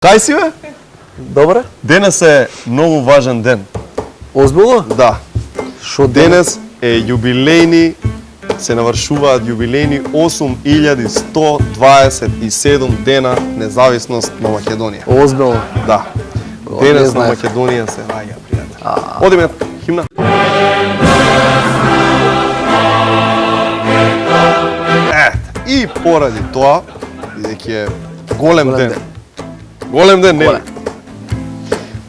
Кај си, бе? Добре. Денес е многу важен ден. Озбилно? Да. Шо Денес е јубилејни, се навршуваат јубилејни 8127 дена независност на Македонија. Озбилно. Да. Не Денес на знаев. Македонија се раѓа, пријател. Одиме химна. И поради тоа, бидејќи е голем ден. Голем ден, нели?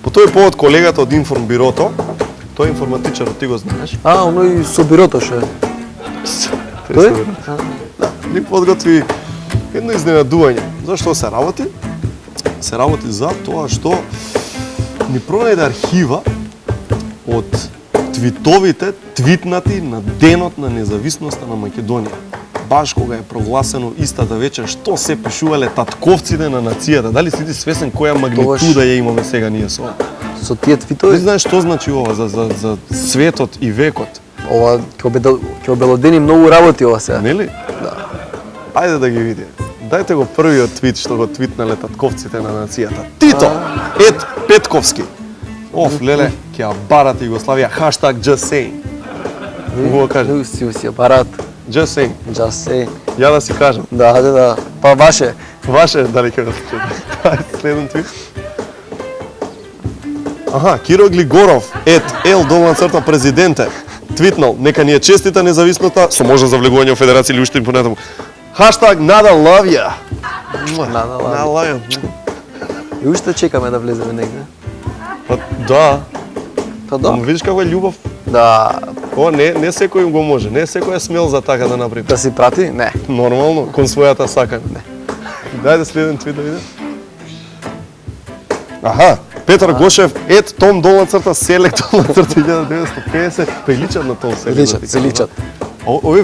По тој повод колегата од Информбирото, тој е информатичар, ти го знаеш? Оној со бирото ше. Тој? Да, ни подготви едно изненадување. Зашто се работи? Се работи за тоа што ни пронајде архива од твитовите твитнати на денот на независноста на Македонија. Баш кога е прогласено истата вечер, што се пишувале татковците на нацијата. Дали си ти свесен која магнитуда ја имаме сега ние со ова? Со тие Ти твитови? знаеш што значи ова за светот и векот? Ова ќе обелодени многу работи ова сега. Нели? Да. Ајде да ги видиме. Дајте го првиот твит што го твитнале татковците на нацијата. Тито! Ед Петковски. Оф, леле, ќе ја барат Југославија. Хаштаг just saying. Го кажа. Ну си апарат. Just saying. Just say. Ја да си кажам. Да. Па ваше. Ваше, дали ќе го слушате? Следен твит. Аха, Киро Глигоров, @L_ президенте, твитнал, нека ни е честита независноста, со можност за влегување во Федерација или уште им понатаму. Хаштаг Нада love ya. Нада лав. Нада love ya. И уште чекаме да влеземе негде. Па да, Па да. ама видиш како е љубов? Да. Ова не секој го може, не секој е смел за така да направи. Да си прати? Не. Нормално, кон својата сакање. Не. Дајде следен твит да видам. Аха, Петар Гошев, @Tom_ Select 1950, приличат на Том Селек. Се личат. Овој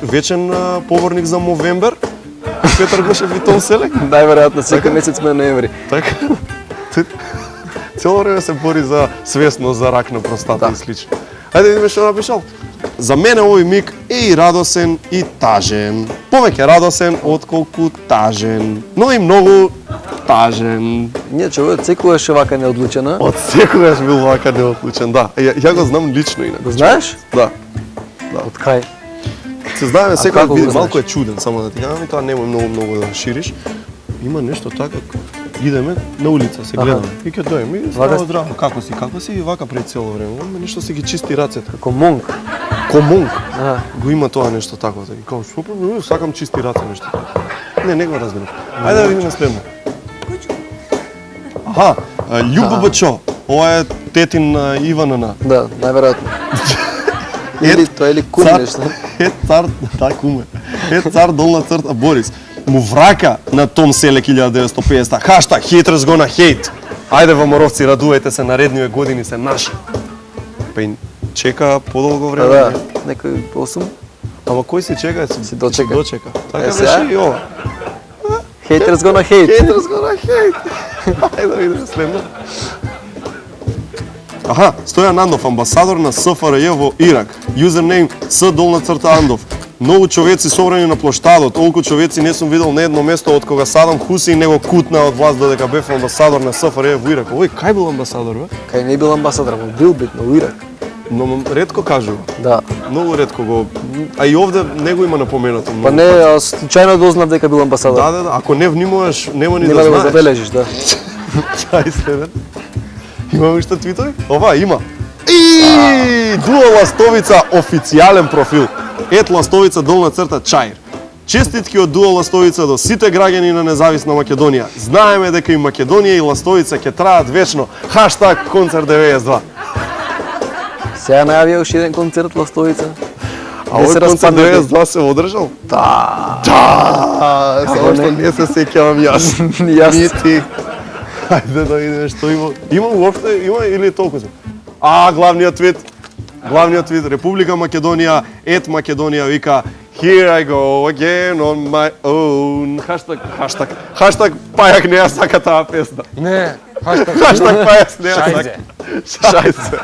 вечен поборник за Мовембер, Петар Гошев и Том Селек. Најверојатно секој месец ме ноември. Така. Цело време се бори за свесност, за рак на простата и слично. Ајде да видиме што напишал. За мене овој миг е и радосен и тажен. Повеќе радосен отколку тажен, но и многу тажен. Ние човек секогаш е вака неодлучена. Од секогаш бил вака неодлучен, да. Ја го знам лично инаку. Го знаеш? Да. Од кај? Се знаеме секој како го биде знаеш? малку е чуден, само да ти кажам, и тоа немој многу да шириш. Има нешто така, идеме на улица, се гледаме. И ќе дојдеме, и здраво, здраво, како си, и вака пред цело време. Ама нешто си ги чисти рацете. Како монк. Комунг. Ага. Го има тоа нешто тако, да и кажам, што правиш, сакам чисти раце нешто тако. Не го разбирам. Ајде да видиме следно. Аха, љубобчо. Ова е тетин на Иванана. Да, најверојатно. Или тоа или кум нешто. Цар, да, куме. Цар долна црта Борис. Му врака на Том Селек 1950. Хаштаг haters gonna hate. Ајде ваморовци, радувајте се, наредниве години се наши. Па и чека подолго време. Да, некој 8. Ама кој си чека? Си дочека. Дочека. Така Е, сега? беше и ова. Haters gonna hate. Haters gonna hate. Ајде да видиме следно. Аха, Стојан Андов, амбасадор на СФРЈ во Ирак. Юзернейм _Андов. Многу човеци собрани на плоштадот, толку човеци не сум видел на едно место од кога Садам Хусеин него кутна од власт додека бев амбасадор на СФРЈ во Ирак. Овој кај бил амбасадор, бе? Кај не бил амбасадор, но бил битно во Ирак. Но ретко кажува. Да. Многу ретко го. А и овде него има напоменато. Па многу. не, јас случајно дознав дека бил амбасадор. Да. Ако не внимаваш, нема ни Нема да да го знаеш. забележиш, да. Чај следен. Имаме уште твитови? Ова, има. И Дуа Ластовица официјален профил. Ластовица _ Чаир. Честитки од Дуа Ластовица до сите граѓани на независна Македонија. Знаеме дека и Македонија и Ластовица ќе траат вечно. Хаштаг концерт 92. Сега најавија уште еден концерт Ластовица. А овој концерт 92 се одржал? Да. Само што не се сеќавам јас. Јас. Нити. Ајде да видиме што има. Има уопште, има или толку се? Главниот твит. Република Македонија, Македонија вика Here I go again on my own. Хаштаг Пајак не ја сака таа песна. Не, Хаштаг Пајак не ја сака. Шајзе.